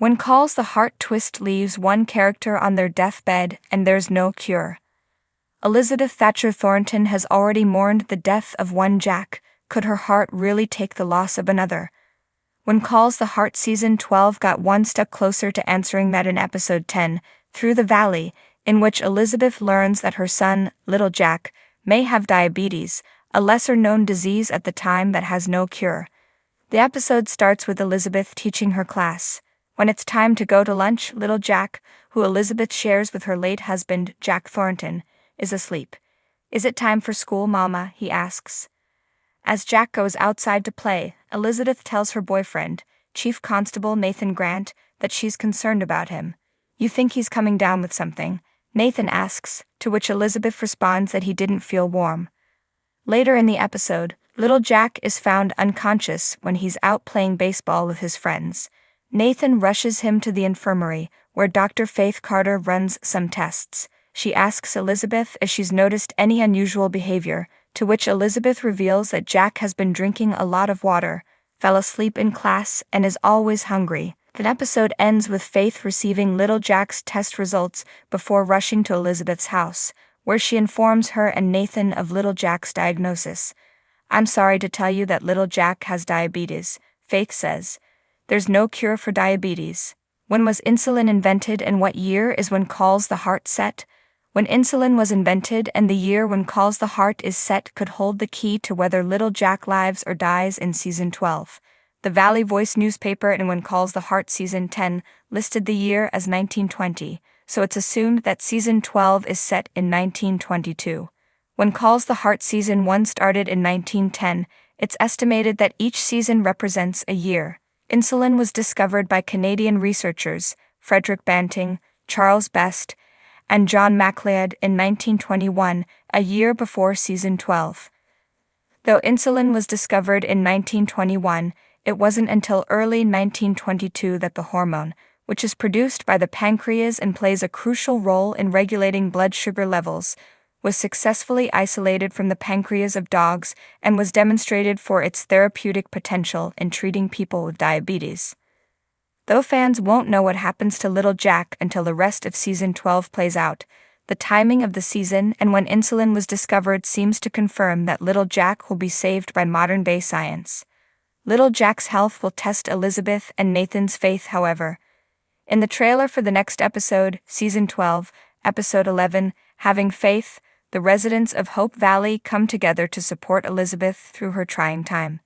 When Calls the Heart twist leaves one character on their deathbed and there's no cure. Elizabeth Thatcher Thornton has already mourned the death of one Jack. Could her heart really take the loss of another? When Calls the Heart Season 12 got one step closer to answering that in Episode 10, Through the Valley, in which Elizabeth learns that her son, Little Jack, may have diabetes, a lesser-known disease at the time that has no cure. The episode starts with Elizabeth teaching her class. When it's time to go to lunch, Little Jack, who Elizabeth shares with her late husband, Jack Thornton, is asleep. "Is it time for school, Mama?" he asks. As Jack goes outside to play, Elizabeth tells her boyfriend, Chief Constable Nathan Grant, that she's concerned about him. "You think he's coming down with something?" Nathan asks, to which Elizabeth responds that he didn't feel warm. Later in the episode, Little Jack is found unconscious when he's out playing baseball with his friends. Nathan rushes him to the infirmary, where Dr. Faith Carter runs some tests. She asks Elizabeth if she's noticed any unusual behavior, to which Elizabeth reveals that Jack has been drinking a lot of water, fell asleep in class, and is always hungry. The episode ends with Faith receiving Little Jack's test results before rushing to Elizabeth's house, where she informs her and Nathan of Little Jack's diagnosis. "I'm sorry to tell you that Little Jack has diabetes," Faith says. "There's no cure for diabetes." When was insulin invented and what year is When Calls the Heart set? When insulin was invented and the year When Calls the Heart is set could hold the key to whether Little Jack lives or dies in Season 12. The Valley Voice newspaper in When Calls the Heart Season 10 listed the year as 1920, so it's assumed that Season 12 is set in 1922. When Calls the Heart Season 1 started in 1910, it's estimated that each season represents a year. Insulin was discovered by Canadian researchers Frederick Banting, Charles Best, and John MacLeod in 1921, a year before Season 12. Though insulin was discovered in 1921, it wasn't until early 1922 that the hormone, which is produced by the pancreas and plays a crucial role in regulating blood sugar levels, was successfully isolated from the pancreas of dogs and was demonstrated for its therapeutic potential in treating people with diabetes. Though fans won't know what happens to Little Jack until the rest of Season 12 plays out, the timing of the season and when insulin was discovered seems to confirm that Little Jack will be saved by modern-day science. Little Jack's health will test Elizabeth and Nathan's faith, however. In the trailer for the next episode, Season 12, Episode 11, Having Faith, the residents of Hope Valley come together to support Elizabeth through her trying time.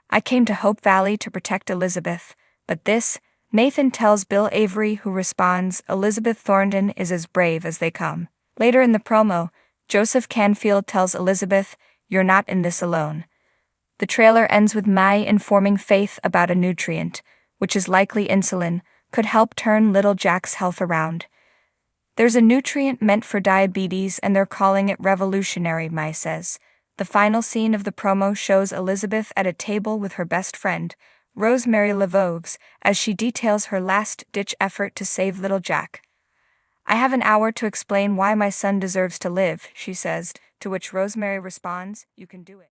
"I came to Hope Valley to protect Elizabeth, but this," Nathan tells Bill Avery, who responds, "Elizabeth Thornton is as brave as they come." Later in the promo, Joseph Canfield tells Elizabeth, "You're not in this alone." The trailer ends with Mai informing Faith about a nutrient, which is likely insulin, could help turn Little Jack's health around. "There's a nutrient meant for diabetes and they're calling it revolutionary," Mai says. The final scene of the promo shows Elizabeth at a table with her best friend, Rosemary Lavogues, as she details her last-ditch effort to save Little Jack. "I have an hour to explain why my son deserves to live," she says, to which Rosemary responds, "You can do it."